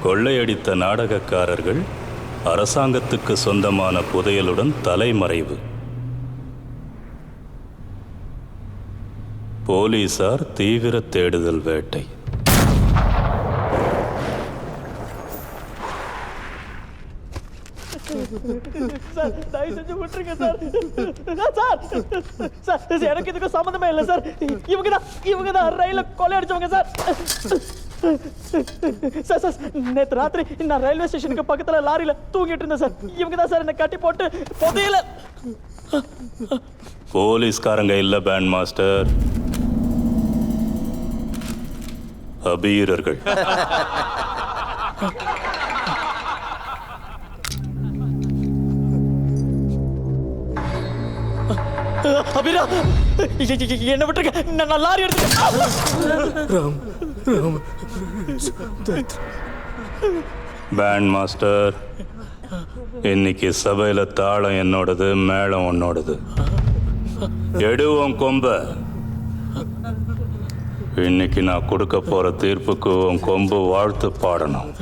கொள்ளையடித்த நாடகக்காரர்கள் அரசாங்கத்துக்கு சொந்தமான புதையலுடன் தலைமறைவு. போலீசார் தீவிர தேடுதல் வேட்டை. சார் தயவு செஞ்சு விட்டுருங்க சார். சார் சார் எனக்கு இதுக்கு சம்மந்தமே இல்லை சார். இவங்க தான் ரயில கொள்ளையடிச்சவங்க சார். சார் சார் நேற்று ராத்திரி நான் ரயில்வே ஸ்டேஷனுக்கு பக்கத்துல லாரியில தூங்கிட்டு இருந்தேன் சார். இவங்க தான் சார் என்னை கட்டி போட்டு புதையல. போலீஸ்காரங்க இல்ல பேண்ட் மாஸ்டர், அபீரர்கள். அபிரா என்ன விட்டுருக்க, நான் லாரி எடுத்துட்டேன். பேண்ட் மாஸ்டர், இன்னைக்கு சபையில தாளம் என்னோடது, மேளம் உன்னோடது. எடுவோம் கொம்ப. இன்னைக்கு நான் கொடுக்க போற தீர்ப்புக்கு உன் கொம்பு வாழ்த்து பாடணும்.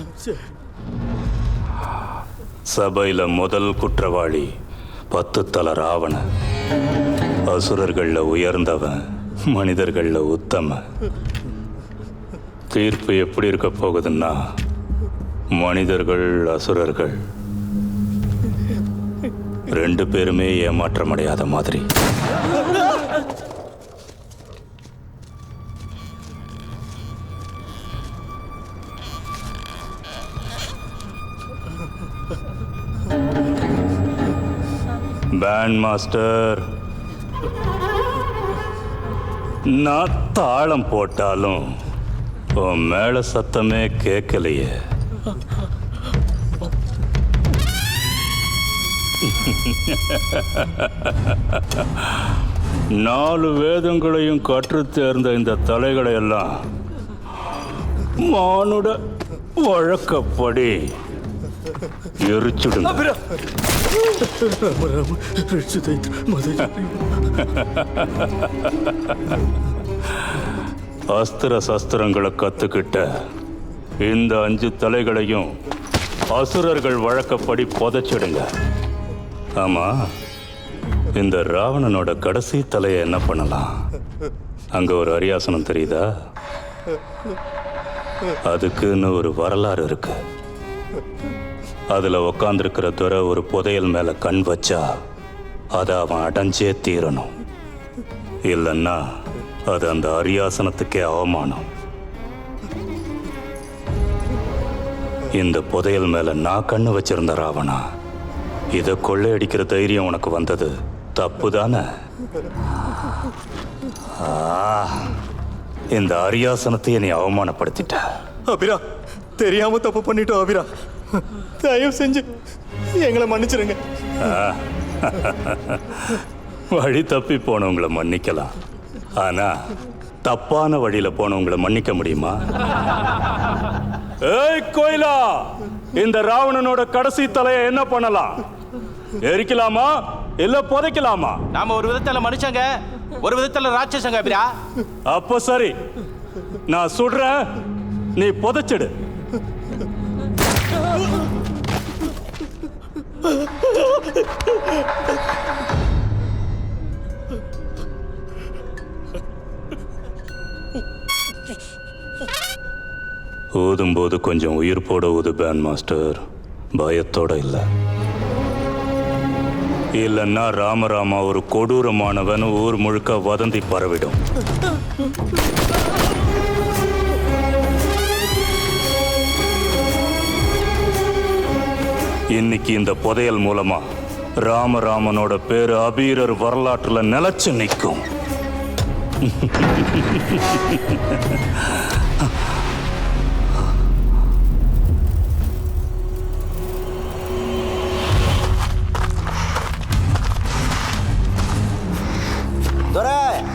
சபையில முதல் குற்றவாளி 10 தலை ராவணன். அசுரர்கள்ல உயர்ந்தவன், மனிதர்கள்ல உத்தமன். தீர்ப்பு எப்படி இருக்க போகுதுன்னா, மனிதர்கள் அசுரர்கள் 2 பேருமே ஏமாற்றமடையாத மாதிரி. பேண்ட் மாஸ்டர், நான் தாளம் போட்டாலும் உன் மேல சத்தமே கேட்கலையே. நாலு வேதங்களையும் கற்றுத் தேர்ந்த இந்த தலைகளை எல்லாம் மானுட வழக்கப்படி எரிச்சுடுங்க. அஸ்திர சஸ்திரங்களை கத்துக்கிட்ட இந்த 5 தலைகளையும் அசுரர்கள் வழக்கப்படி புதைச்சிடுங்க. ஆமா, இந்த ராவணனோட கடைசி தலையை என்ன பண்ணலாம்? அங்க ஒரு அரியாசனம் தெரியுதா? அதுக்குன்னு ஒரு வரலாறு இருக்கு. அதுல உக்காந்துருக்கிற துறை ஒரு புதையல் மேல கண் வச்சா அதை அவன் அடைஞ்சே தீரணும். இல்லைன்னா அது அந்த அரியாசனத்துக்கே அவமானம். இந்த புதையல் மேல நான் கண்ணு வச்சிருந்த ராவணா, இதை கொள்ளையடிக்கிற தைரியம் உனக்கு வந்தது தப்பு தானே? இந்த அரியாசனத்தையே நீ அவமானப்படுத்திட்ட. அபிரா, தெரியாம தப்பு பண்ணிட்டோம். அபிரா, தயவு செஞ்சு எங்களை மன்னிச்சிருங்க. வழி தப்பி போனவங்களை மன்னிக்கலாம், ஆனா தப்பான வழியில போனவங்களை மன்னிக்க முடியுமா? ஏய் கோயிலா, இந்த ராவணனோட கடைசி தலையை என்ன பண்ணலாம்? எரிக்கலாமா இல்ல புதைக்கலாமா? நாம ஒரு விதத்துல மனுஷங்க, ஒரு விதத்துல ராட்சசங்க. அபிரா, அப்ப சரி, நான் சுடுறேன், நீ புதைச்சிடு. ஊதும்போது கொஞ்சம் உயிர் போட ஊது பேண்ட் மாஸ்டர், பயத்தோட இல்ல. இல்லைன்னா ராமராமா ஒரு கொடூரமானவன் ஊர் முழுக்க வதந்தி பரவிடும். இன்னைக்கு இந்த புதையல் மூலமா ராமராமனோட பேரு அபீரர் வரலாற்றுல நிலைச்சு நிற்கும்.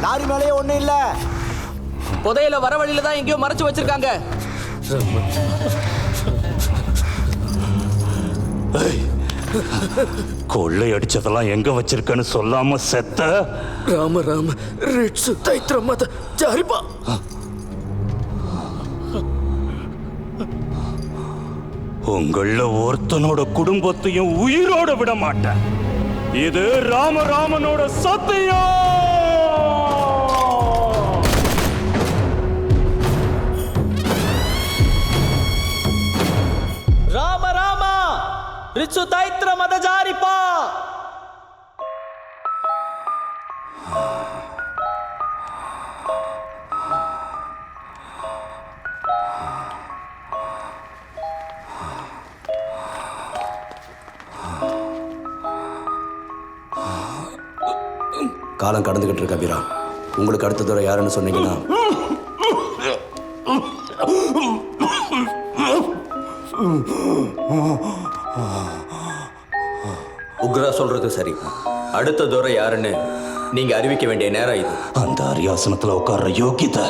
லாரி மேலேயே ஒண்ணும் இல்ல. புதையல வர வழியில தான் எங்கேயோ மறைச்சு வச்சிருக்காங்க. கொள்ளை அடிச்சதெல்லாம் எங்க வச்சிருக்கன்னு சொல்லாம செத்த. ராம ராம ரிட்சு தைத்திர மத ஜாரிபா. உங்கள ஒருத்தனோட குடும்பத்தையும் உயிரோட விட மாட்டேன். இது ராமராமனோட சத்தியம். ராம ராம ரிச்சு தைத்திர மதஜாரிப்பா. காலம் கடந்துகிட்டு இருக்க அபிரா. உங்களுக்கு அடுத்த தடவை யாருன்னு சொன்னீங்கன்னா உக்ரா சொல்றது சரி. அடுத்த துறை யாருன்னு நீங்க அறிவிக்க வேண்டிய நேரம் இது. அந்த அரியாசனத்துல உட்கார்ற யோகிதை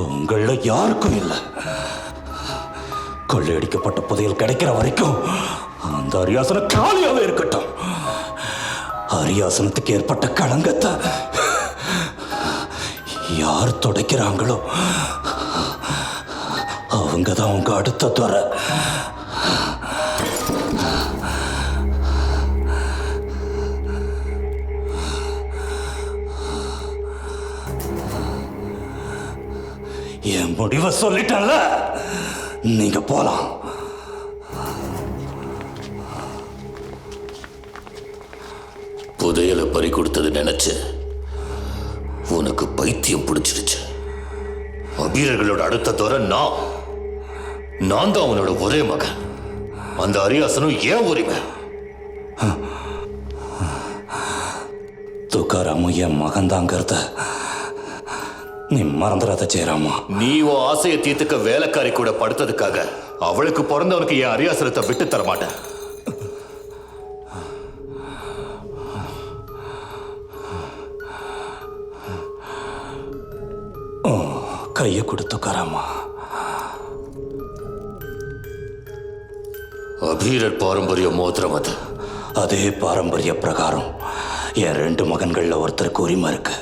உங்கள யாருக்கும் இல்லை. கொள்ளையடிக்கப்பட்ட புதையல் கிடைக்கிற வரைக்கும் அந்த அரியாசனம் காலியாவே இருக்கட்டும். அரியாசனத்துக்கு ஏற்பட்ட களங்கத்தை யார் துடைக்கிறாங்களோ அவங்க தான் உங்க அடுத்த துறை. என் முடிவை சொல்லிட்டேன்ல, நீங்க போலாம். புதையலை பறி கொடுத்தது நினைச்சு உனக்கு பைத்தியம் பிடிச்சிருச்சு. அபீரர்களோட அடுத்த துறை நான் தான் அவனோட ஒரே மகன். அந்த அரியாசனம் ஏன் உரிமை? துக்காராமும் என் மகன் தாங்கிறத நீ மறந்துடாத ஜெயராமா. நீ உன் ஆசையை தீர்த்துக்க வேலைக்காரி கூட படுத்ததுக்காக அவளுக்கு பிறந்தவனுக்கு என் அரியாசனத்தை விட்டு தர மாட்டேன். கையை கொடுத்து கராமா. அபீரர் பாரம்பரிய மோதிரம் அது. அதே பாரம்பரிய பிரகாரம் என் 2 மகன்கள்ல ஒருத்தருக்கு உரிமை இருக்கு.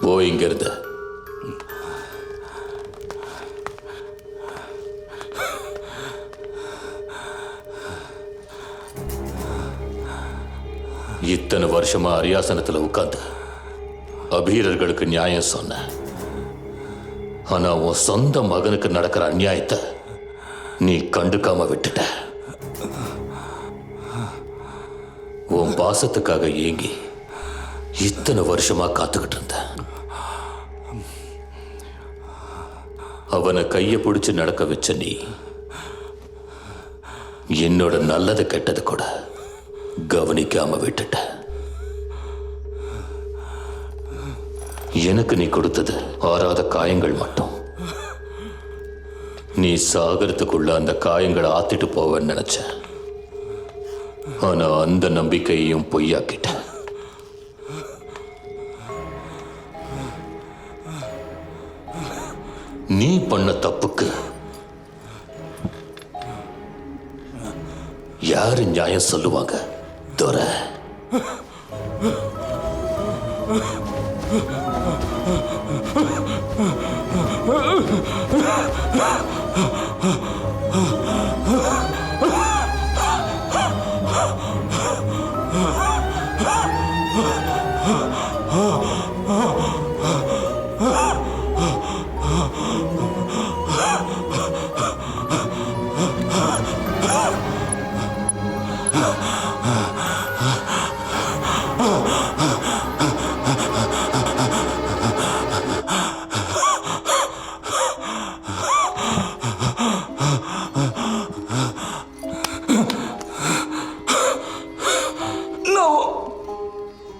போய் இங்க இருந்த இத்தனை வருஷமா அரியாசனத்துல உட்கார்ந்து அபீரர்களுக்கு நியாயம் சொன்ன. ஆனா உன் சொந்த மகனுக்கு நடக்கிற அநியாயத்தை நீ கண்டுக்காம விட்டுட்ட. உன் பாசத்துக்காக ஏங்கி இத்தனை வருஷமா காத்துக்கிட்டு இருந்த. அவனை கையை பிடிச்சு நடக்க வச்ச நீ என்னோட நல்லது கெட்டது கூட கவனிக்காம விட்டுட்ட. எனக்கு நீ கொடுத்தது ஆறாத காயங்கள் மட்டும். நீ சாகரத்துக்குள்ள அந்த காயங்களை ஆத்திட்டு போவன்னு நினைச்ச. ஆனா அந்த நம்பிக்கையையும் பொய்யாக்கிட்ட. நீ பண்ண தப்புக்கு யாரு நியாயம் சொல்லுவாங்க? துரை,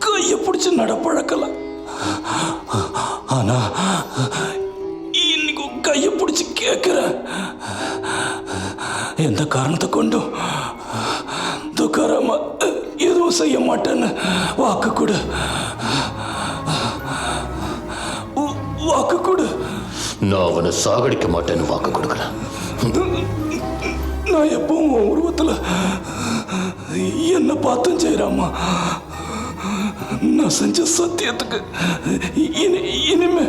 கையை பிடிச்சு நடப்பழக்கல. ஆனா இன்னைக்கு கையை பிடிச்சு கேட்கிறேன். எந்த காரணத்தை கொண்டும் துக்காராம எதுவும் செய்ய மாட்டேன்னு வாக்கு கொடு. வாக்கு கொடு. நான் அவனை சாகடிக்க மாட்டேன்னு வாக்கு கொடுக்கிறேன். நான் எப்பவும் உன் உருவத்துல என்ன பார்த்தும் செய்யறாமா. நான் செஞ்ச சத்தியத்துக்கு இனிமே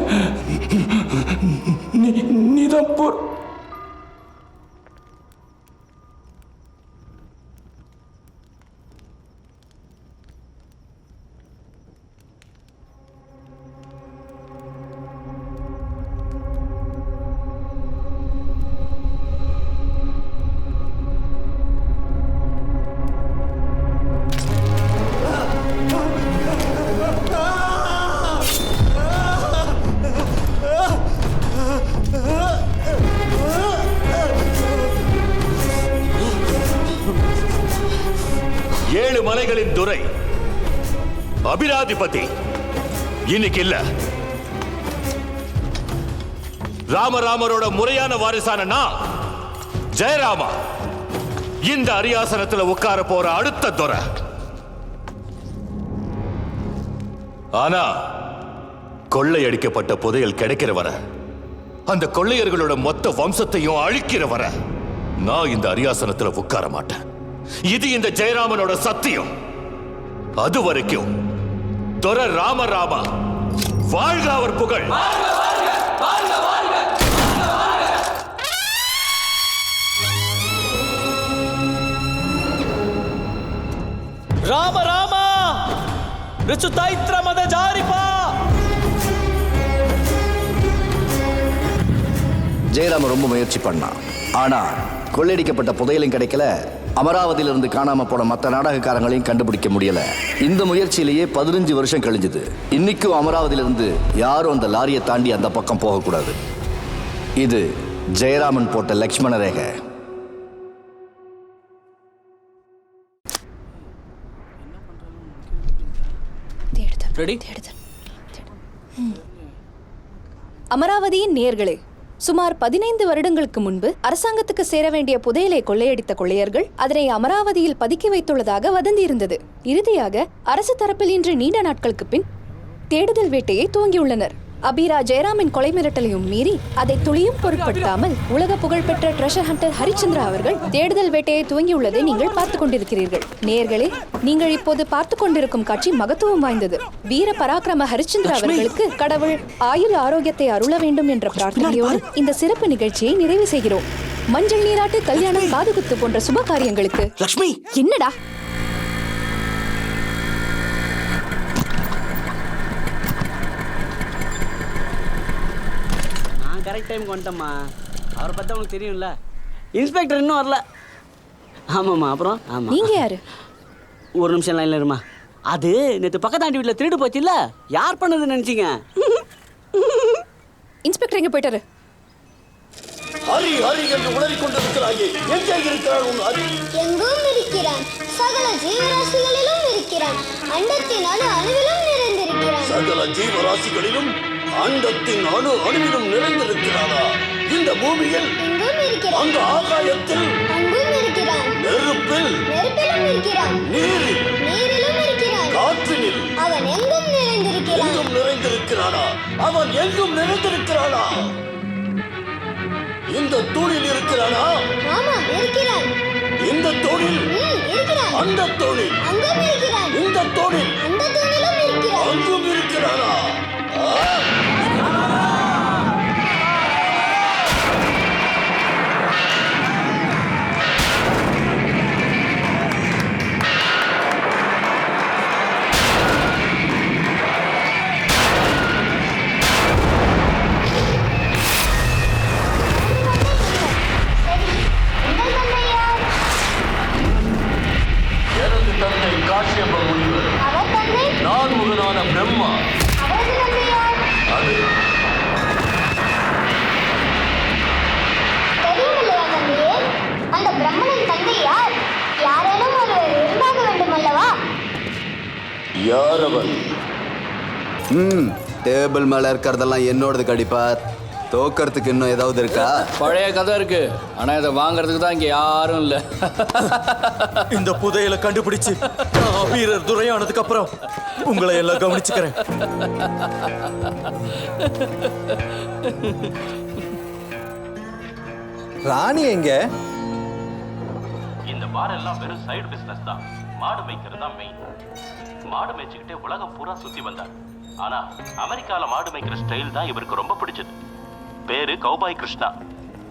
சோன்பூர். ஏழு மலைகளின் துரை அபிராதிபதி இன்னைக்கு இல்ல. ராமரோட முறையான வாரிசான நான் ஜெயராமா இந்த அரியாசனத்துல உட்கார போற அடுத்த துரை. ஆனா கொள்ளையடிக்கப்பட்ட புதையல் கிடைக்கிற வர, அந்த கொள்ளையர்களோட மொத்த வம்சத்தையும் அழிக்கிற வர நான் இந்த அரியாசனத்துல உட்கார மாட்டேன். இது இந்த ஜெயராமனோட சத்தியம். அது வரைக்கும் துரை ராமராமா வாழ்க, அவர் புகழ். ராம ராமா ரிச்சு தைத்ர மத ஜாரிபா. ஜெயராமன் ரொம்ப முயற்சி பண்ணான். ஆனா கொள்ளையடிக்கப்பட்ட புதையலும் கிடைக்கல, அமராவதியிலிருந்து காணாம போன மற்ற நாடகக்காரங்களையும் கண்டுபிடிக்க முடியல. இந்த முயற்சியிலேயே 15 வருஷம் கழிஞ்சது. இன்னைக்கும் அமராவதியிலிருந்து யாரும் அந்த லாரியை தாண்டி அந்த பக்கம் போகக்கூடாது. இது ஜெயராமன் போட்ட லக்ஷ்மண ரேகை. அமராவதியின் நேயர்களே, சுமார் 15 வருடங்களுக்கு முன்பு அரசாங்கத்துக்கு சேர வேண்டிய புதையலை கொள்ளையடித்த கொள்ளையர்கள் அதனை அமராவதியில் பதுக்கி வைத்துள்ளதாக வதந்தி இருந்தது. இறுதியாக அரசு தரப்பில் இன்று நீண்ட நாட்களுக்கு பின் தேடுதல் வேட்டையை துவங்கியுள்ளனர். அபீரா ஜெயராமின் கொலை மிரட்டலையும் மீறி அதை துளியும் பொருட்படுத்தாமல் உலக புகழ்பெற்ற ட்ரெஷர் ஹண்டர் ஹரிச்சந்திரா அவர்கள் தேடுதல் வேட்டையை துவங்கியுள்ளதை நீங்கள் பார்த்துக் கொண்டிருக்கிறீர்கள். நேயர்களே, நீங்கள் இப்போது பார்த்துக் கொண்டிருக்கும் காட்சி மகத்துவம் வாய்ந்தது. வீர பராக்கிரம ஹரிச்சந்திரா அவர்களுக்கு கடவுள் ஆயுள் ஆரோக்கியத்தை அருள வேண்டும் என்ற பிரார்த்தனையோடு இந்த சிறப்பு நிகழ்ச்சியை நிறைவு செய்கிறோம். மஞ்சள் நீராட்டு, கல்யாணம், காதுகுத்து போன்ற சுப காரியங்களுக்கு லக்ஷ்மி, என்னடா கரெக்ட் டைமுக்கு வந்துட்டம்மா. அவரை பற்றி அவனுக்கு தெரியும்ல. இன்ஸ்பெக்டர் இன்னும் வரல. ஆமாம்மா. அப்புறம் ஆமாம், நீங்க யாரு? ஒரு நிமிஷம் லைனில் இருமா. அது நேற்று பக்கத்தாண்டி வீட்டில் திருடு போச்சு இல்லை, யார் பண்ணதுன்னு நினச்சிங்க? இன்ஸ்பெக்டர் எங்க போயிட்டாரு? ஹரி ஹரி என்று உளறிக் கொண்டிருக்கிறாயே, எங்கே இருக்கிறார் உன் ஹரி? எங்கும் இருக்கிறான், சகல ஜீவராசிகளிலும் இருக்கிறான், அண்டத்தின் அணு அணுவிலும் நிறைந்திருக்கிறான். சகல ஜீவராசிகளிலும் அண்டத்தின் அணு அணுவிலும் நிறைந்திருக்கிறானா? இந்த பூமியில் எங்கும் இருக்கிறான், அந்த ஆகாயத்தில் அங்கும் இருக்கிறான், நெருப்பில் நெருப்பிலும் இருக்கிறான், நீரில் நீரிலும் இருக்கிறான், காற்றினில் அவன் எங்கும் நிறைந்திருக்கிறான். எங்கும் நிறைந்திருக்கிறானா? அவன் எங்கும் நிறைந்திருக்கிறானா? இந்த தூணில் இருக்கிறானா? ஆமாம், இருக்கிறான். இந்த தூணில், இருக்கிறான். அந்த தூணில், அங்கும் இருக்கிறான். இந்த தூணில், அந்த தூணிலும் இருக்கிறான். அங்கும் இருக்கிறானா? எனது தந்தை காஷ்யப முனிவர், அவர் தந்தை, நான் முகனான பிரம்மா. அவரது தந்தை யார்? அது தெரியுமில்லையா தந்தையே? அந்த பிரம்மனின் தந்தை யார்? யாரேனும் ஒருவர் இருந்தாக வேண்டும் அல்லவா? யார் அவன்? டேபிள் மேல இருக்கிறதெல்லாம் என்னோடது கடிப்பா. தோக்கறதுக்கு இன்னும் ஏதாவது இருக்கா? பழைய கதை இருக்கு, ஆனா இதை வாங்குறதுக்கு தான் இங்க யாரும் இல்ல. இந்த புதையலை கண்டுபிடிச்சு நான் வீரர் துரையானதுக்கு அப்புறம் உங்களை எல்லாம் கவனிச்சுக்கிறேன். ராணி எங்க? இந்த பார் எல்லாம் வெறும் சைடு பிசினஸ் தான். மாடு மேய்க்கிறது தான் மெயின். மாடு மேய்ச்சிக்கிட்டே உலகம் பூரா சுத்தி வந்தார். ஆனா அமெரிக்கால மாடு மேய்க்கிற ஸ்டைல் தான் இவருக்கு ரொம்ப பிடிச்சது. பேரு கௌபாய் கிருஷ்ணா.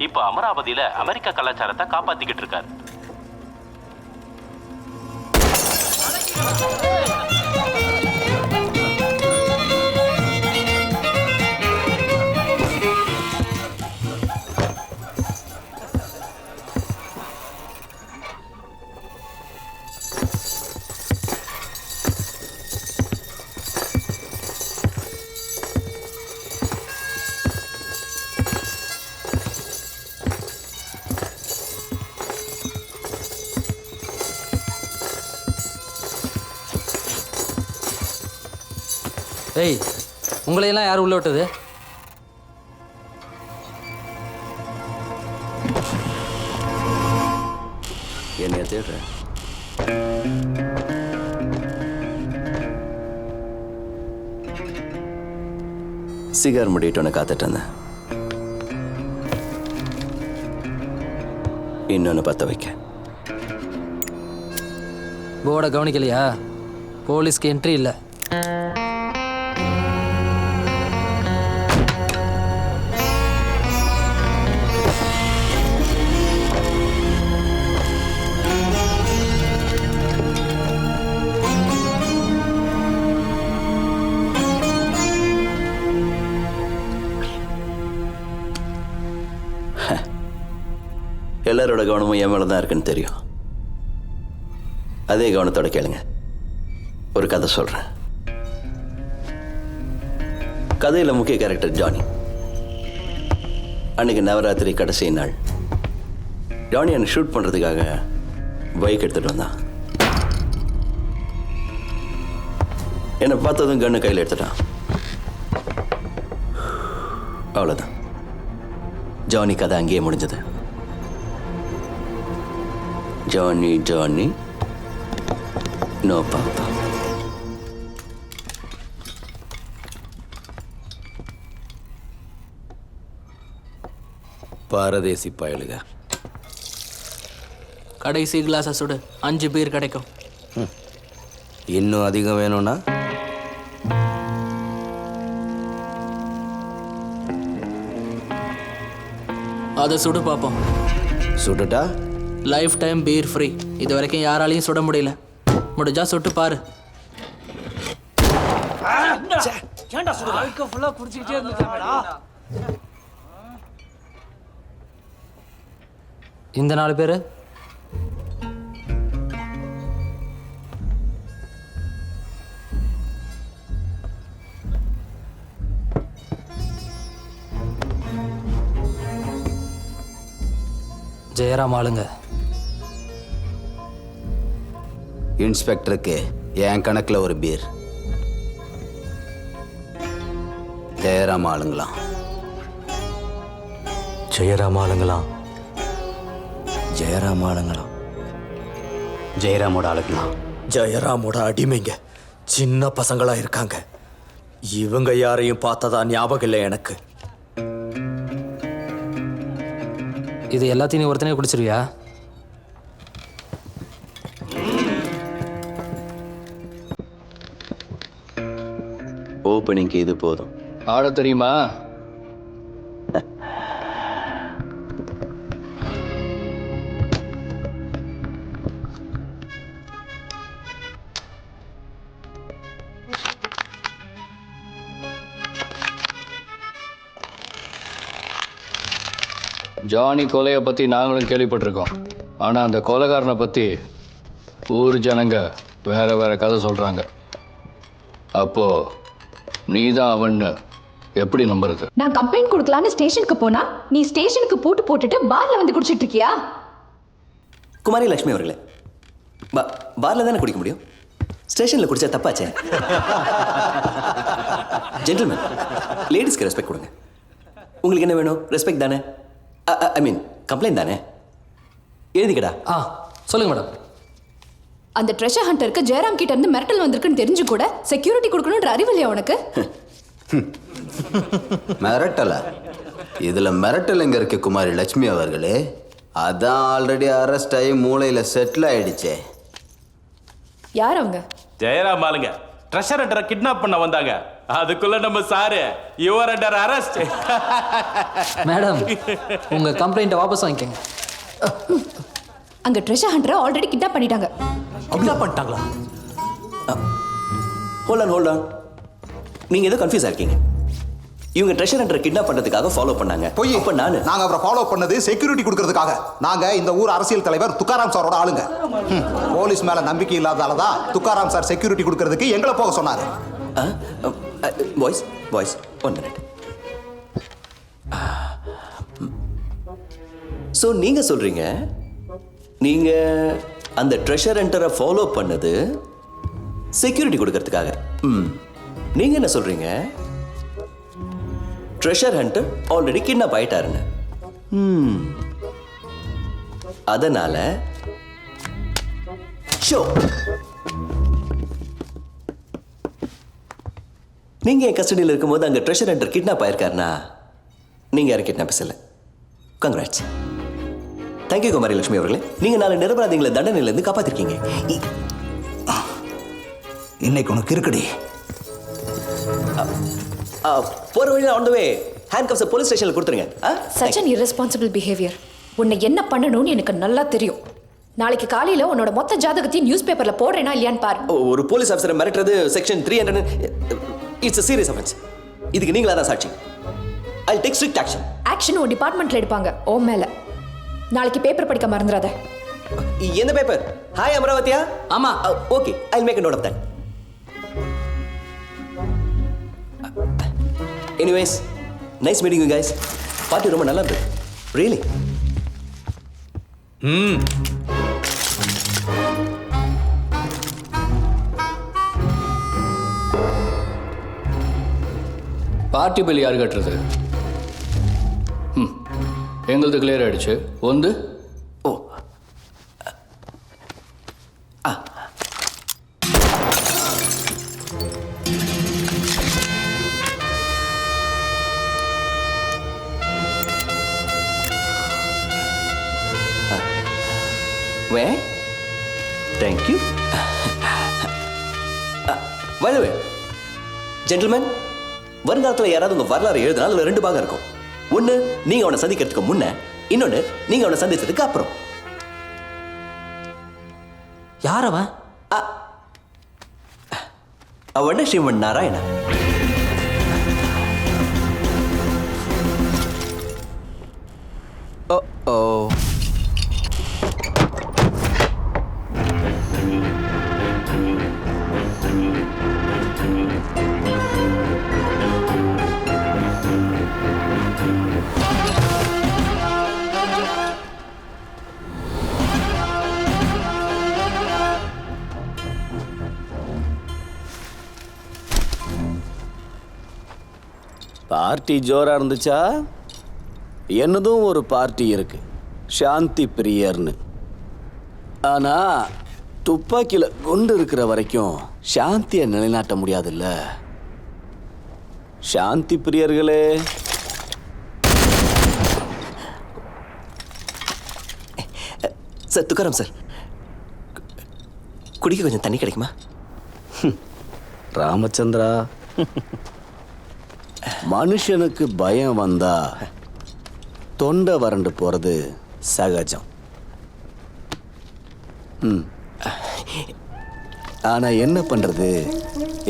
இப்ப அமராவதியில அமெரிக்க கலாச்சாரத்தை காப்பாத்திக்கிட்டு இருக்காரு. ஏய், உங்களையெல்லாம் யார் உள்ள விட்டது? என்னைய தேடுறேன். சிகார் முடிட்டோன்னு காத்துட்டு இருந்தேன். இன்னொன்னு பத்த வைக்க. போர்டை கவனிக்கலையா? போலீஸ்க்கு என்ட்ரி இல்லை. எல்லாரோட கவனமும் என் மேலே தான் இருக்குன்னு தெரியும். அதே கவனத்தோட கேளுங்க. ஒரு கதை சொல்கிறேன். கதையில் முக்கிய கேரக்டர் ஜானி. அன்னைக்கு நவராத்திரி கடைசி நாள். ஜானி என்னை ஷூட் பண்ணுறதுக்காக பைக் எடுத்துகிட்டு வந்தான். என்னை பார்த்ததும் கண்ணு கையில் எடுத்துட்டான். அவ்வளோதான். ஜானி கதை அங்கேயே முடிஞ்சது. Johnny Johnny no papa. பாரதேசி பயலுக. கடைசி கிளாஸை சுடு, 5 பீர் கிடைக்கும். இன்னும் அதிகம் வேணும்னா அதை சுடு பார்ப்போம். சுட்டுட்டா லைஃப் டைம் பீர் ஃப்ரீ. இது வரைக்கும் யாராலையும் சுட முடியல. முடிஞ்சா சுட்டு பாரு. இந்த 4 பேரு ஜெயராம் ஆளுங்க. இன்ஸ்பெக்டருக்கு என் கணக்கில் ஒரு பீர். ஜெயராம் ஆளுங்களாம். ஜெயராம் ஆளுங்களாம். ஜெயராம் ஆளுங்களாம். ஜெயராமோட ஆளுங்களாம். ஜெயராமோட அடிமைங்க சின்ன பசங்களா இருக்காங்க. இவங்க யாரையும் பார்த்ததா ஞாபகம் இல்லை எனக்கு. இது எல்லாத்தையும் நீ ஒருத்தனே குடிச்சிருவியா? ஓப்பனிங்க்கு இது போதும். ஆட தெரியுமா? ஜானி கொலையை பற்றி நாங்களும் கேள்விப்பட்டிருக்கோம். ஆனால் அந்த கொலைகாரனை பற்றி ஊர் ஜனங்க வேற வேற கதை சொல்கிறாங்க. அப்போ நீ தான் அவன்னு எப்படி நம்புறது? நான் கம்ப்ளைண்ட் கொடுக்கலான்னு ஸ்டேஷனுக்கு போனா நீ ஸ்டேஷனுக்கு பூட்டு போட்டுட்டு பார்ல வந்து குடிச்சிட்டு இருக்கியா? குமாரி லட்சுமி அவர்களே, பார்ல தானே குடிக்க முடியும். ஸ்டேஷனில் குடிச்சா தப்பாச்சே. ஜென்டில்மேன், லேடிஸ்க்கு ரெஸ்பெக்ட் கொடுங்க. உங்களுக்கு என்ன வேணும்? ரெஸ்பெக்ட் தானே? ஐ மீன் கம்ப்ளைண்ட் தானே? எழுதிக்கடா. சொல்லுங்க மேடம். அந்த ட்ரெஷர் ஹண்டருக்கு ஜெயராம் கிட்ட இருந்து மிரட்டல் வந்திருக்குன்னு தெரிஞ்சு கூட செக்யூரிட்டி கொடுக்கணுன்ற அறிவு இல்லையா உனக்கு? மிரட்டல? இதுல மிரட்டல் எங்க இருக்கு குமாரி லட்சுமி அவர்களே? அதான் ஆல்ரெடி அரெஸ்ட் ஆகி மூளையில செட்டில் ஆயிடுச்சே. யார் அவங்க? ஜெயராம் ஆளுங்க ட்ரெஷர் ஹண்டரை கிட்னாப் பண்ண வந்தாங்க. அதுக்குள்ள நம்ம sir your under arrest. Madam உங்க கம்ப்ளைண்ட்டை வாபஸ் வாங்கிக்கங்க. அங்க ட்ரெஷர் ஹண்டரை ஆல்ரெடி கிட்னாப் பண்ணிட்டாங்க. கிட்னாப் பண்ணிட்டாங்களா? Hold on. நீங்க ஏதோ கன்ஃபியூஸா இருக்கீங்க. இவங்க ட்ரெஷர் ஹண்டரை கிட்னாப் பண்றதுக்காக ஃபாலோ பண்ணாங்க. போய் இப்ப நாங்க அவரை ஃபாலோ பண்ணது செக்யூரிட்டி கொடுக்கறதுக்காக. நாங்க இந்த ஊர் அரசியல் தலைவர் துக்காராம் சாரோட ஆளுங்க. போலீஸ் மேல நம்பிக்கை இல்லாததால தான் துக்காராம் சார் செக்யூரிட்டி கொடுக்கறதுக்கு எங்களை போக சொன்னாரு. Boys 1 minute. ஸோ நீங்க சொல்றீங்க நீங்க அந்த ட்ரெஷர் ஹண்டரை ஃபாலோ பண்ணது செக்யூரிட்டி கொடுக்கறதுக்காக. நீங்க என்ன சொல்றீங்க? ட்ரெஷர் ஹண்டர் ஆல்ரெடி கிட்னாப் ஆயிட்டாருன்னு. அதனால ஷோ நீங்க என் கஸ்டடியில் இருக்கும்போது அங்க ட்ரெஷர் ஹண்டர் கிட்னாப் ஆயிருக்காருனா நீங்க யாரும் கிட்னாப் இல்லை. கங்க்ராட்ஸ். தேங்க்யூ குமாரி லட்சுமி அவர்களே. நீங்க 4 நிரபராதிகளை தண்டனையிலிருந்து காப்பாத்திருக்கீங்க. இன்னைக்கு உனக்கு இருக்குடி. போற வழியில ஆன் தி வே ஹேண்ட்கப்ஸ் போலீஸ் ஸ்டேஷன்ல கொடுத்துருங்க. such an irresponsible behavior. உன்னை என்ன பண்ணணும்னு எனக்கு நல்லா தெரியும். நாளைக்கு காலையில உன்னோட மொத்த ஜாதகத்தையும் நியூஸ் பேப்பர்ல போடுறேனா இல்லையான்னு பாரு. ஒரு போலீஸ் ஆஃபீஸரை மிரட்டுறது section 300. It's a serious offense. இதுக்கு நீங்களா தான் சாட்சி. I'll take strict action. Action உன் டிபார்ட்மெண்ட்ல எடுப்பாங்க. ஓ மேல. நாளைக்கு பேப்பர் படிக்க மறந்துடாத. எந்த பேப்பர்? ஹாய் அமராவதியா? ஆமா. Okay, I'll make a note of that. Anyways, nice meeting you guys. Party ரொம்ப நல்லா இருந்தது. Really? பார்ட்டி பில் யார் கட்டுறது? எங்களது கிளியர் ஆயிடுச்சு. வந்து Where? Thank you. By the way, gentlemen, வருங்காலத்தில் யாராவது உங்க வரலாறு எழுதினா அதுல 2 பாகம் இருக்கும். ஒன்னு நீங்க அவனை சந்திக்கிறதுக்கு முன்ன, இன்னொன்னு நீங்க அவனை சந்திச்சதுக்கு அப்புறம். யார் அவன்? அவன் ஸ்ரீமன் நாராயணா. ஓ பார்ட்டி ஜோரா இருந்துச்சா? என்னதும் ஒரு பார்ட்டி இருக்கு, சாந்தி பிரியர்னு. ஆனா துப்பாக்கியில குண்டு இருக்கிற வரைக்கும் சாந்தியை நிலைநாட்ட முடியாதுல்ல. சாந்தி பிரியர்களே, சார் துக்காராம் சார், குடிக்க கொஞ்சம் தண்ணி கிடைக்குமா? ராமச்சந்திரா, மனுஷனுக்கு பயம் வந்தா தொண்டை வறண்டு போறது சகஜம். ஆனா என்ன பண்றது,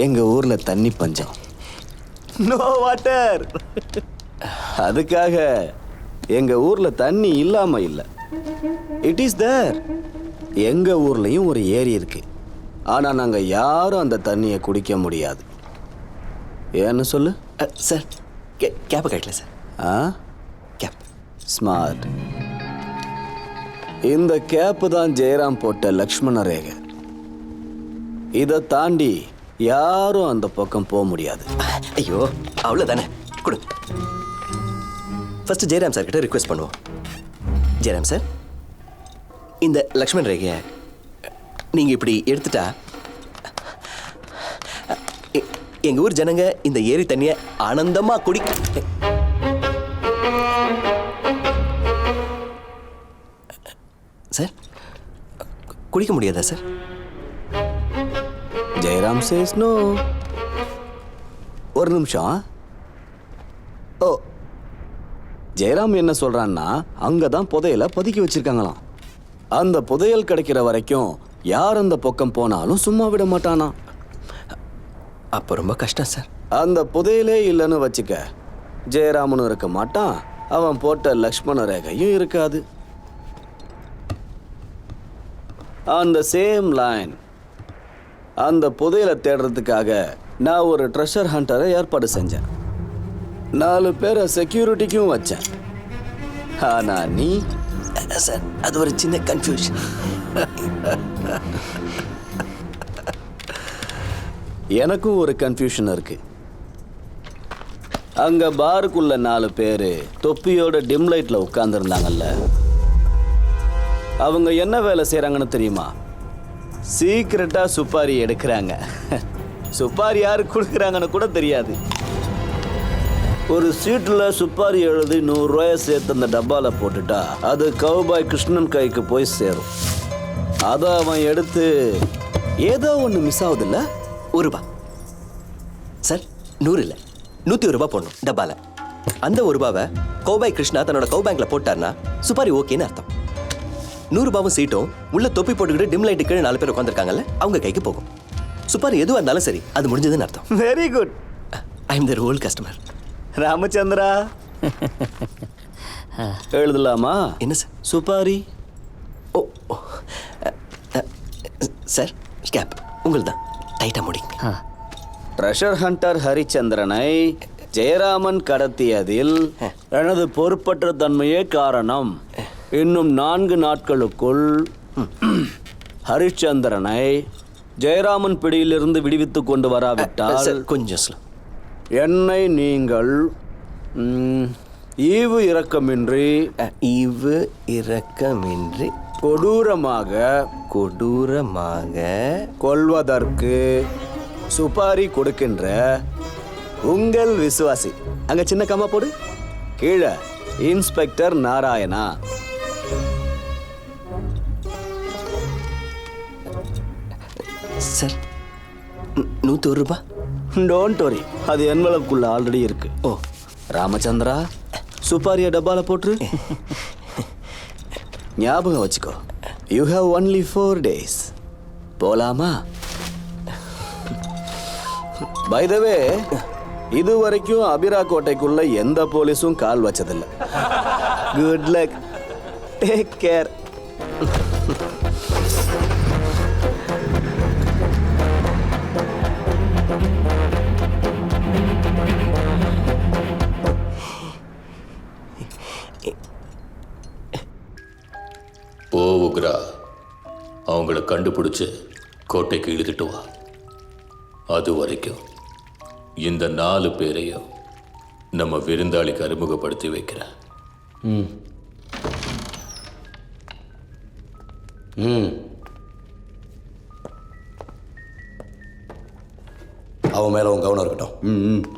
எங்க ஊர்ல தண்ணி பஞ்சம், நோ வாட்டர். அதுக்காக எங்க ஊர்ல தண்ணி இல்லாம இல்ல, இட் இஸ் தேர். எங்க ஊர்லயும் ஒரு ஏரி இருக்கு, ஆனா நாங்க யாரும் அந்த தண்ணியை குடிக்க முடியாது. ஏன்னு சொல்லு சார். கேப் கட்டல சார். Cap smart. இந்த கேப்பு தான் ஜெயராம் போட்ட லக்ஷ்மண ரேகை. இதை தாண்டி யாரும் அந்த பக்கம் போக முடியாது. ஐயோ, அவ்வளோதானே, கொடு. ஃபர்ஸ்ட் ஜெயராம் சார் கிட்ட ரிக்வெஸ்ட் பண்ணுவோம். ஜெயராம் சார், இந்த லக்ஷ்மண் ரேகையை நீங்க இப்படி எடுத்துட்டா எங்க ஊர் ஜனங்க இந்த ஏரி தண்ணிய ஆனந்தமா சார் குடிக்க முடியாதா சார்? Jayaram chase no. ஒரு நிமிஷம். ஓ, ஜெயராம் என்ன சொல்றான்னா அங்கதான் புதையலை பதுக்கி வச்சிருக்காங்களாம். அந்த புதையல் கிடைக்கிற வரைக்கும் யார் அந்த பக்கம் போனாலும் சும்மா விட மாட்டானா. அப்போ ரொம்ப கஷ்டம் சார். அந்த புதையலே இல்லைன்னு வச்சுக்க, ஜெயராமனும் இருக்க மாட்டான், அவன் போட்ட லக்ஷ்மண ரேகையும் இருக்காது. அந்த சேம் லைன், அந்த புதையலை தேடுறதுக்காக நான் ஒரு ட்ரெஷர் ஹண்டரை ஏற்பாடு செஞ்சேன். 4 பேரை செக்யூரிட்டிக்கும் வச்சேன். ஆனா நீ சார், அது ஒரு சின்ன கன்ஃபியூஷன். எனக்கும் ஒரு கன்ஃபியூஷன் இருக்கு. அங்க பாருக்குள்ள 4 பேரு தொப்பியோட டிம் லைட்ல உட்கார்ந்துருந்தாங்கல்ல, அவங்க என்ன வேலை செய்யறாங்கன்னு தெரியுமா? சீக்கிரட்டா சுப்பாரி எடுக்கிறாங்க. சுப்பாரி யாரு கொடுக்குறாங்கன்னு கூட தெரியாது. ஒரு சீட்டில் சுப்பாரி எழுதி 100 ரூபாயை சேர்த்து அந்த டப்பால போட்டுட்டா அது கவுபாய் கிருஷ்ணன் கைக்கு போய் சேரும். அதை அவன் எடுத்து ஏதோ ஒன்று மிஸ் ஆகுதுல்ல, ₹1 சார். 100 இல்லை, 101 ரூபாய் போடணும் டப்பால. அந்த ₹1 கௌபாய் கிருஷ்ணா தன்னோட கவு பேங்க்ல போட்டார்னா சுப்பாரி ஓகேன்னு அர்த்தம். 100 ரூபாவும் சீட்டும் உள்ள தொப்பி போட்டுக்கிட்டு டிம் லைட்டு கீழே 4 பேர் உட்காந்துருக்காங்கல்ல, அவங்க கைக்கு போகும். சுப்பாரி எதுவாக இருந்தாலும் சரி, அது முடிஞ்சதுன்னு அர்த்தம். Very good. I am the old customer. Ramachandra, எழுதலாமா? என்ன சார்? சுப்பாரி. ஓ சார், கேப் உங்களுக்கு தான். டைட்டாக முடிங்க. ட்ரெஷர் ஹண்டர் ஹரிச்சந்திரனை ஜெயராமன் கடத்தியதில் எனது பொறுப்பற்ற தன்மையே காரணம். இன்னும் 4 நாட்களுக்குள் ஹரிச்சந்திரனை ஜெயராமன் பிடியிலிருந்து விடுவித்து கொண்டு வராவிட்டால் கொஞ்சம் என்னை நீங்கள் ஈவு இரக்கமின்றி கொடூரமாக கொல்வதற்கு சுபாரி கொடுக்கின்ற உங்கள் விசுவாசி. அங்க சின்ன கம்மா போடு, கீழே இன்ஸ்பெக்டர் நாராயணா. சார், 101 ரூபாய். டோன்ட் வரி, அது என்வலப்புக்குள்ள ஆல்ரெடி இருக்கு. ஓ ராமச்சந்திரா, சுப்பாரிய டப்பால போட்டுரு. ஞாபகம் வச்சுக்கோ, யூ ஹேவ் ஒன்லி 4 days. போலாமா? பை த வே, இது வரைக்கும் அபிரா கோட்டைக்குள்ள எந்த போலீஸும் கால் வச்சதில்லை. Good luck, take care. போவுக்ரா, அவங்கள கண்டுபிடிச்சு கோட்டைக்கு இழுத்துட்டு வா. அது வரைக்கும் இந்த 4 பேரையும் நம்ம விருந்தாளிக்கு அறிமுகப்படுத்தி வைக்கிறேன். அவன் மேல உன் கவனம் இருக்கட்டும்.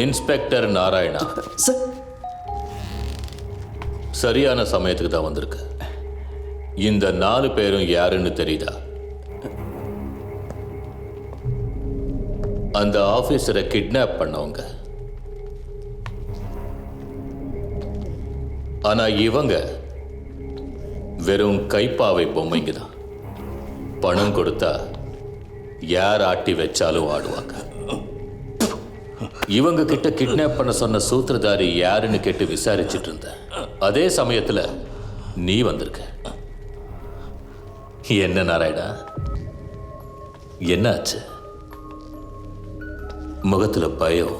இன்ஸ்பெக்டர் நாராயணா, சரியான சமயத்துக்கு தான் வந்திருக்கு. இந்த 4 பேரும் யாருன்னு தெரியுதா? அந்த ஆபீசரை கிட்னாப் பண்ணவங்க. ஆனா இவங்க வெறும் கைப்பாவை பொம்மைங்க தான். பணம் கொடுத்தா யார் ஆட்டி வச்சாலும் ஆடுவாங்க. இவங்க கிட்ட கிட்னாப் பண்ண சொன்ன சூத்திரதாரி யாருன்னு கேட்டு விசாரிச்சுட்டு இருந்தேன். அதே சமயத்துல நீ வந்திருக்க. என்ன நாராயணா, என்னாச்சு? முகத்துல பயம்,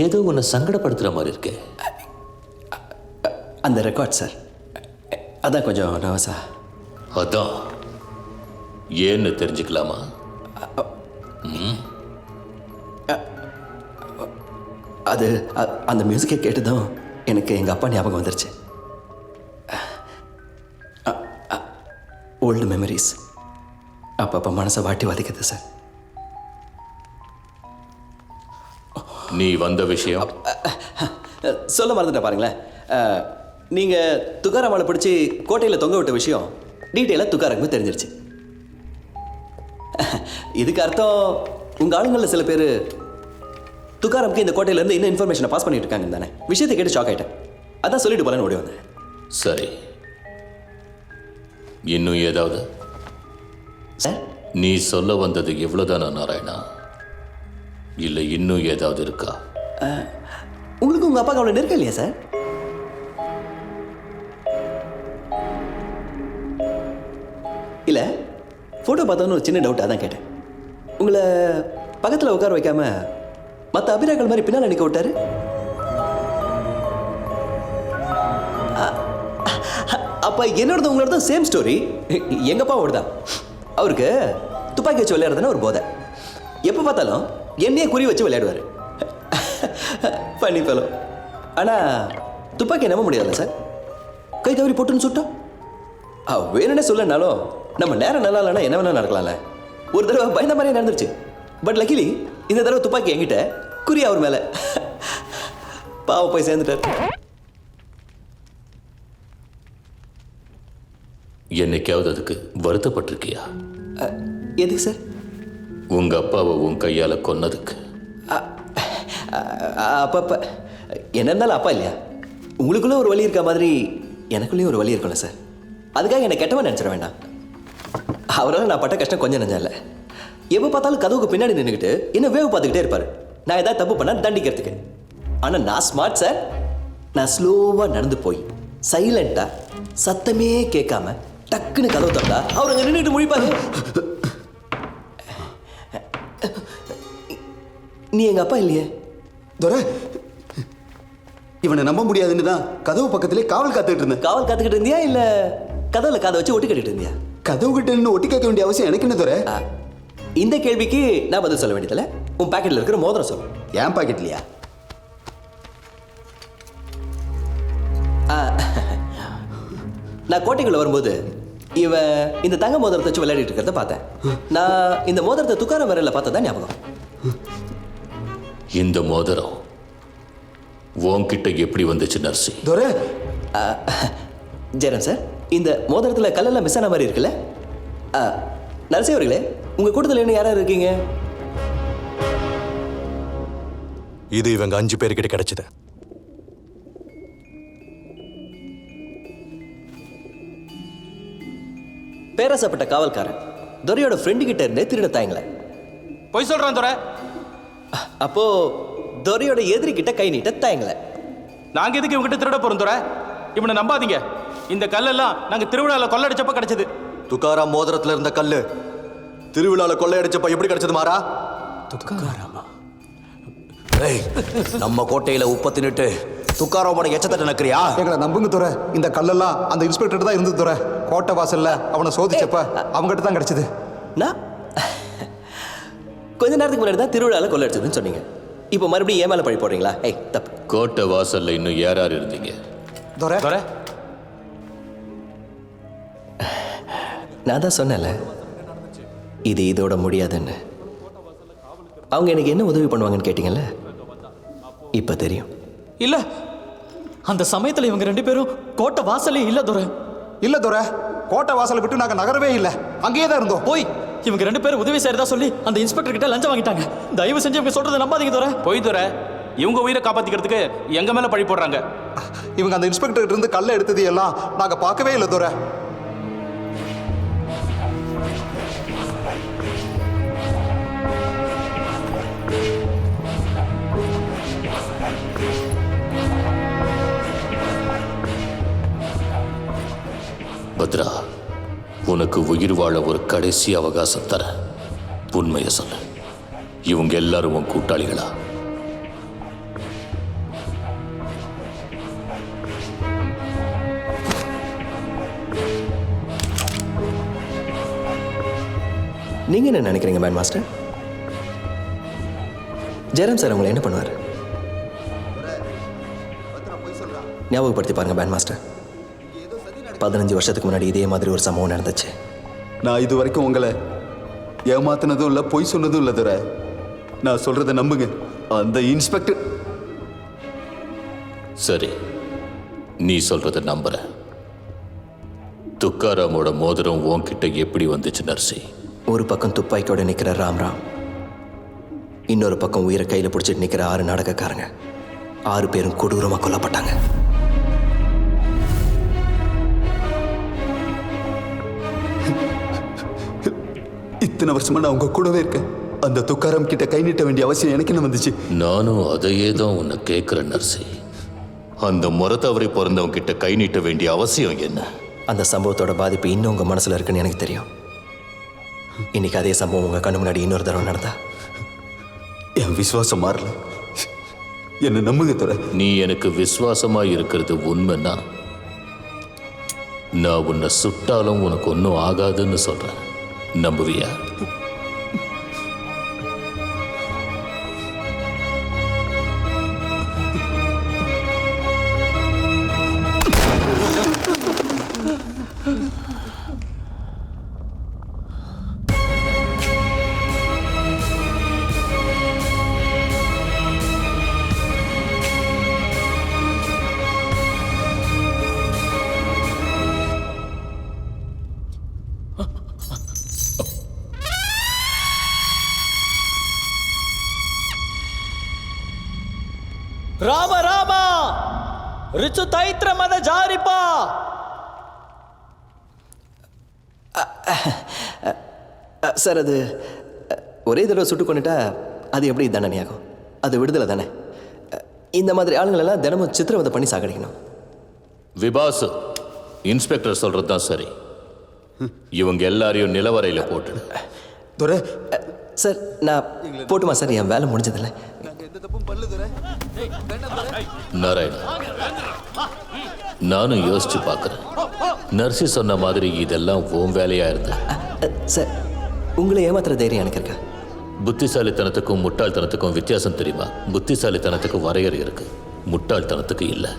ஏதோ உன்னை சங்கடப்படுத்துற மாதிரி இருக்கே. அந்த ரெக்கார்ட் சார், அதான் கொஞ்சம் நர்வஸா. அதான் ஏன்னு தெரிஞ்சுக்கலாமா? அது அந்த மியூசிக்கை கேட்டுதான் எனக்கு எங்கள் அப்பா ஞாபகம் வந்துருச்சு. Old memory. மெமரிஸ் அப்பப்போ மனசை வாட்டி வதைக்குது சார். நீ வந்த விஷயம் சொல்ல மறந்துட்டேன் பாருங்களேன். நீங்கள் துக்காராமாவை பிடிச்சி கோட்டையில் தொங்க விட்ட விஷயம் டீட்டெயிலாக துக்காராமுக்கு தெரிஞ்சிருச்சு. இதுக்கு அர்த்தம் உங்கள் ஆளுங்களில் சில பேர் துக்காராமுக்கு இந்த கோட்டையிலேருந்து இன்னும் இன்ஃபர்மேஷனை பாஸ் பண்ணிட்டு இருக்காங்க தானே. விஷயத்தை கேட்டு ஷாக் ஆகிட்டேன். அதான் சொல்லிட்டு போலன்னு ஓடி வந்தேன். சரி, இன்னும் ஏதாவது? சார், நீ சொல்ல வந்தது எவ்வளவுதானா நாராயணா? இல்லை இன்னும் ஏதாவது இருக்கா? உங்களுக்கு உங்கள் அப்பாவுக்கு அவ்வளோ நெருக்கம் இல்லையா சார்? இல்லை, ஃபோட்டோ பார்த்தோன்னு ஒரு சின்ன டவுட்டாக தான் கேட்டேன். உங்களை பக்கத்தில் உட்கார வைக்காம மற்ற அபிராக்கள் மாதிரி பின்னால் நினைக்க விட்டாரு. அப்போ என்னோடது உங்களோட சேம் ஸ்டோரி. எங்கள் அப்பாவோட தான். அவருக்கு துப்பாக்கி வச்சு விளையாடுறதுன்னா ஒரு போதை. எப்போ பார்த்தாலும் என்னையே குறி வச்சு விளையாடுவார். பண்ணி போலும். ஆனால் துப்பாக்கி நம்ப முடியாதுல்ல சார். கை தவறி போட்டுன்னு சுட்டோம். வேணும்னே சொல்லனாலும் நம்ம நேரம் நல்லா இல்லைன்னா என்ன வேணா நடக்கலாம்ல. ஒரு தடவை பயந்த மாதிரியே நடந்துருச்சு. பட் லக்கிலி இந்த தடவை துப்பாக்கி என்கிட்ட, குறி அவர் மேலே. பாவம் போய் சேர்ந்துட்டார். என்னைக்காவது அதுக்கு வருத்தப்பட்டிருக்கியா? எதுக்கு சார்? உங்க அப்பாவை உன் கையால கொன்னதுக்கு. அப்பப்ப என்ன இருந்தாலும் அப்பா இல்லையா? உங்களுக்குள்ள ஒரு வழி இருக்க மாதிரி எனக்குள்ளேயும் ஒரு வழி இருக்கும்ல சார். அதுக்காக என்னை கெட்டவன் நினச்சிட வேண்டாம். அவரால் நான் பட்ட கஷ்டம் கொஞ்சம் நஞ்சம் இல்லை. எப்போ பார்த்தாலும் கதவுக்கு பின்னாடி நின்றுக்கிட்டு என்ன வேவு பார்த்துக்கிட்டே இருப்பார். நான் ஏதாவது தப்பு பண்ணால் தண்டிக்கிறதுக்கு. ஆனால் நான் ஸ்மார்ட் சார். நான் ஸ்லோவாக நடந்து போய் சைலண்டாக சத்தமே கேட்காம டக்குன்னு கதவு திறந்தா அவர் அங்கே நின்றுட்டு முழிப்பாரு. நீ எங்கள் அப்பா இல்லையே துரை. இவனை நம்ப முடியாதுன்னு தான் கதவு பக்கத்திலே காவல் காத்துக்கிட்டு இருந்தேன். காவல் காத்துக்கிட்டு இருந்தியா இல்லை கதவுல காதை வச்சு ஒட்டி கட்டிட்டு இருந்தியா? கதவு கிட்ட நின்று ஒட்டி கேட்க வேண்டிய அவசியம் எனக்கு என்ன துரை? இந்த கேள்விக்கு நான் பதில் சொல்ல வேண்டியதில்ல. உன் பாக்கெட்ல இருக்கிற மோதிரம் சொல்லு. என் பாக்கெட்லையா? நான் கோட்டைக்குள்ள வரும்போது இவன் இந்த தங்க மோதிரத்தை வச்சு விளையாடிட்டு இருக்கிறத பார்த்தேன். நான் இந்த மோதிரத்தை துக்காராம் விரல்ல பார்த்ததா ஞாபகம். இந்த மோதிரம் உன்கிட்ட எப்படி வந்துச்சு நர்சி? துரை. ஜெயராம் சார், இந்த மோதிரத்தில் கல்லெல்லாம் மிஸ் ஆன மாதிரி இருக்குல்ல? நரசி அவர்களே, உங்க கூட்டத்தில் இன்னும் யாராவது இருக்கீங்க? இது இவங்க 5 பேர்கிட்ட கிடைச்சது. பேராசப்பட்ட காவல்காரன் துரையோட ஃப்ரெண்டு கிட்ட இருந்தே திருட தாயங்களே. போய் சொல்றான் துரை. அப்போ துரையோட எதிரி கிட்ட கை நீட்ட தாயங்களே. நாங்க எதுக்கு இவங்கிட்ட திருட போறோம் துரை? இவனை நம்பாதீங்க. இந்த கல்லெல்லாம் நாங்க திருவிழாவில் கொள்ளடிச்சப்ப கிடைச்சது. துக்காராம் மோதிரத்துல இருந்த கல்லு திருவிழால கொள்ளையடிச்சப்ப எப்படி கிடைச்சது மாறா? துக்காராமா? நம்ம கோட்டையில உப்ப தின்னுட்டு துக்காராமோட எச்சத்தட்ட நக்கிறியா? எங்களை நம்புங்க துரை. இந்த கல்லெல்லாம் அந்த இன்ஸ்பெக்டர் தான் இருந்தது துரை. கோட்டை வாசல்ல அவனை சோதிச்சப்ப அவங்ககிட்ட தான் கிடைச்சது. நான் கொஞ்ச நேரத்துக்கு முன்னாடி தான் திருவிழாவில் கொள்ளடிச்சதுன்னு சொன்னீங்க. இப்போ மறுபடியும் ஏன் மேலே பழி போடுறீங்களா? தப்பு. கோட்டை வாசல்ல இன்னும் யார் இருந்தீங்க? துரை. துரை, நான் தான் சொன்னேன்ல, இது இதோட முடியாதுன்னு. அவங்க எனக்கு என்ன உதவி பண்ணுவாங்கன்னு கேட்டீங்கல்ல, இப்போ தெரியும். இல்ல, அந்த சமயத்துல இவங்க 2 பேரும் கோட்டை வாசலே இல்ல துரை. இல்ல துரை, கோட்டை வாசலை விட்டு நாங்க நகரவே இல்லை. அங்கேயே தான் இருந்தோம். போய் இவங்க 2 பேரும் உதவி செய்யறதா சொல்லி அந்த இன்ஸ்பெக்டர் கிட்ட லஞ்சம் வாங்கிட்டாங்க. தயவு செஞ்சு இவங்க சொல்றதை நம்பாதீங்க துரை. போய் துரை. இவங்க உயிரை காப்பாத்திக்கிறதுக்கு எங்க மேல பழி போடுறாங்க. இவங்க அந்த இன்ஸ்பெக்டர் கிட்ட இருந்து கல்லை எடுத்தது எல்லாம் நாங்க பார்க்கவே இல்லை துரை. பத்ரா, உனக்கு உயிர் வாழ ஒரு கடைசி அவகாசம் தர. உண்மையை சொல்லு, இவங்க எல்லாரும் உன் கூட்டாளிகளா? நீங்க என்ன நினைக்கிறீங்க பேண்ட் மாஸ்டர்? ஜெயராம் சார் உங்களை என்ன பண்ணுவார்? ஞாபகப்படுத்தி பாருங்க பேண்ட் மாஸ்டர். 15 வருஷத்துக்கு முன்னாடி இதே மாதிரி ஒரு சம்பவம் நடந்துச்சு. நான் இது வரைக்கும் உங்களை ஏமாத்தினதும் இல்லை, பொய் சொன்னதும் இல்லை துரை. நான் சொல்றதை நம்புங்க. அந்த இன்ஸ்பெக்டர் சரி, நீ சொல்றத நம்புற. துக்காராமோட மோதிரம் உன்கிட்ட எப்படி வந்துச்சு நர்சி? ஒரு பக்கம் துப்பாக்கியோட நிற்கிற ராம்ராம், இன்னொரு பக்கம் உயிரை கையில் பிடிச்சிட்டு நிற்கிற 6 நாடகக்காரங்க. 6 பேரும் கொடூரமாக கொல்லப்பட்டாங்க. இத்தனை வருஷமா நான் உங்க கூடவே இருக்கேன். அந்த துக்காராம் கிட்ட கை நீட்ட வேண்டிய அவசியம் எனக்கு என்ன வந்துச்சு? நானும் அதையே தான் உன்னை கேட்கிறேன் நர்சி. அந்த முறை தவறி பிறந்தவங்க கிட்ட கை நீட்ட வேண்டிய அவசியம் என்ன? அந்த சம்பவத்தோட பாதிப்பு இன்னும் உங்கள் மனசில் இருக்குன்னு எனக்கு தெரியும். இன்னைக்கு அதே சம்பவம் உங்கள் கண்ணு முன்னாடி இன்னொரு தடவை நடந்தா என் விசுவாசம் மாறல. என்ன நம்புங்க துரை. நீ எனக்கு விசுவாசமா இருக்கிறது உண்மைன்னா நான் உன்னை சுட்டாலும் உனக்கு ஒன்றும் ஆகாதுன்னு சொல்றேன். நம்புவியா? ರಾಮ ರಾಮ ರಿಚು ತೈತ್ರ ಮದ ಜಾರಿಪ. சார், அது ஒரே தடவை சுட்டு கொண்டுட்டா அது எப்படி தண்டனையாகும்? அது விடுதலை தானே. இந்த மாதிரி ஆளுங்களெல்லாம் தினமும் சித்திரவதை பண்ணி சாகடிக்கணும். விபாசு, இன்ஸ்பெக்டர் சொல்றது தான் சரி. இவங்க எல்லாரையும் நிலவரையில போட்டு துரை. சார், நான் போட்டுமா சார்? என் வேலை முடிஞ்சதில்லை. நாராயணா, நானும் யோசிச்சு பார்க்கிறேன். நர்சி சொன்ன மாதிரி இதெல்லாம் உன் வேலையா இருந்த. சார், உங்களை ஏமாத்துற தைரியம் எனக்கு இருக்கா? புத்திசாலித்தனத்துக்கும் முட்டாள்தனத்துக்கும் வித்தியாசம் தெரியுமா? புத்திசாலித்தனத்துக்கு வரையறை இருக்கு, முட்டாள்தனத்துக்கு இல்லை.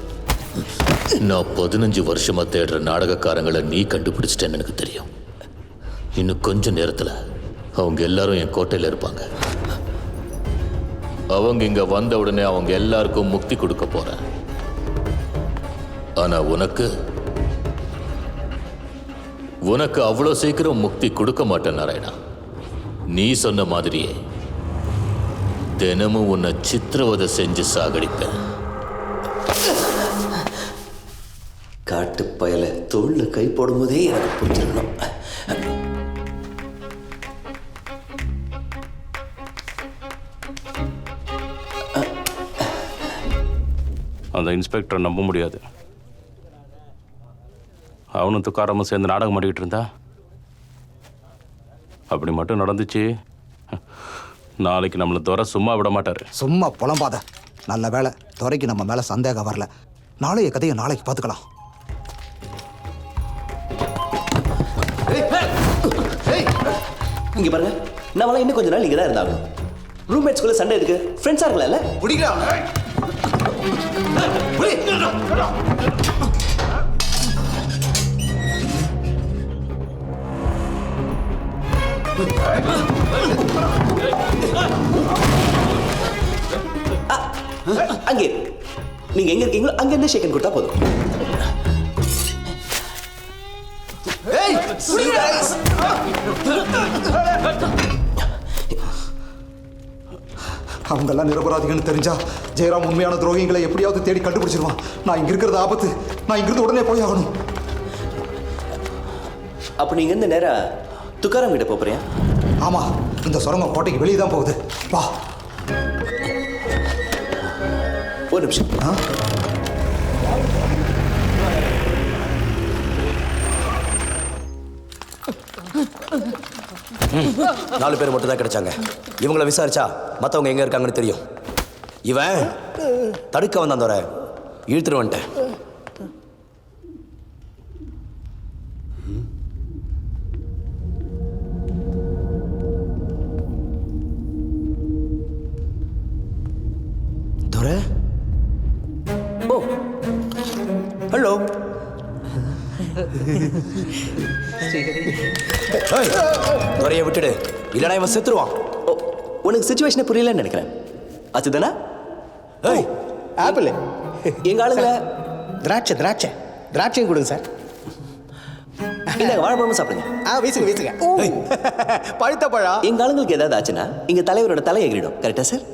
நான் 15 வருஷமா தேடுற நாடகக்காரங்களை நீ கண்டுபிடிச்சிட்டேன்னு எனக்கு தெரியும். இன்னும் கொஞ்ச நேரத்தில் அவங்க எல்லாரும் என் கோட்டையில் இருப்பாங்க. அவங்க இங்க வந்த உடனே அவங்க எல்லாருக்கும் முக்தி கொடுக்க போறேன். ஆனா உனக்கு அவ்வளோ சீக்கிரம் முக்தி கொடுக்க மாட்டேன் நாராயணா. நீ சொன்ன மாதிரியே தினமும் உன்னை சித்திரவதை செஞ்சு சாகடிப்பேன். காட்டு பயல தோல்ல கை போடும்போதே எனக்கு புரிஞ்சிடணும். அந்த இன்ஸ்பெக்டரை நம்ப முடியாது. அவனும் துக்காராமும் சேர்ந்து நாடகம் ஆடிக்கிட்டு இருந்தா அப்படி மட்டும் நடந்துச்சு, நாளைக்கு நம்மளை துரை சும்மா விட மாட்டாரு. சும்மா புலம்பாத. நல்ல வேலை துரைக்கு நம்ம மேல சந்தேகம் வரல. நாளைய கதையை நாளைக்கு பார்த்துக்கலாம். இங்க பாருங்க, நம்மளாம் இன்னும் கொஞ்ச நாள் இங்கே தான் இருந்தாலும் ரூம்மேட்ஸ்குள்ள சண்டை இருக்கு. ஃப்ரெண்ட்ஸாக இருக்கலாம்ல? அங்கே நீங்க எங்க இருக்கீங்களோ அங்க இருந்து ஷேக்கன் கொடுத்தா போதும். அவங்கெல்லாம் நிரபராதிகள்னு தெரிஞ்சா ஜெயராம் உண்மையான துரோகிகளை எப்படியாவது தேடி கண்டுபிடிச்சிருவான். நான் இங்க இருக்கிறது ஆபத்து. நான் இங்கிருந்து உடனே போய் ஆகணும். அப்ப நீங்க இந்த நேரம் துக்காராம் கிட்ட போறியா? ஆமா, இந்த சுரங்கம் கோட்டைக்கு வெளியே தான் போகுது. வா. ஒரு நிமிஷம். 4 பேர் மட்டும் தான் கிடைச்சாங்க. இவங்கள விசாரிச்சா மற்றவங்க எங்க இருக்காங்கன்னு தெரியும். இவன் தடுக்க வந்தான் தோற, இழுத்துட்டு வந்துட்டேன். தோற, ஓ ஹலோ. துறையை விட்டுடு இல்லைனா இவன் செத்துருவான். ஓ, உனக்கு சுச்சுவேஷனை புரியலன்னு நினைக்கிறேன். ஆச்சுதானா? ஏய் ஆப்பிள். எங்க ஆளுங்களை திராட்சையும் கொடுங்க சார். இந்த வாழைப்பழமும் சாப்பிடுங்க. வீசுங்க. பழுத்த பழம். எங்க ஆளுங்களுக்கு ஏதாவது ஆச்சுன்னா இங்க தலைவரோட தலை எகிரிடும். கரெக்டா சார்?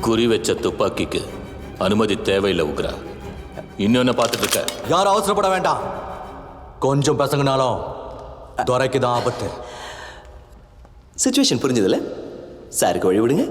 குறி வச்ச துப்பாக்கிக்கு அனுமதி தேவையில்லை உக்ரா. இன்னொன்னு பார்த்துட்டு இருக்க. யாரும் அவசரப்பட வேண்டாம். கொஞ்சம் பசங்கனாலும் துரைக்கு தான் ஆபத்து. சிச்சுவேஷன் புரிஞ்சதுல சாருக்கு வழி விடுங்க.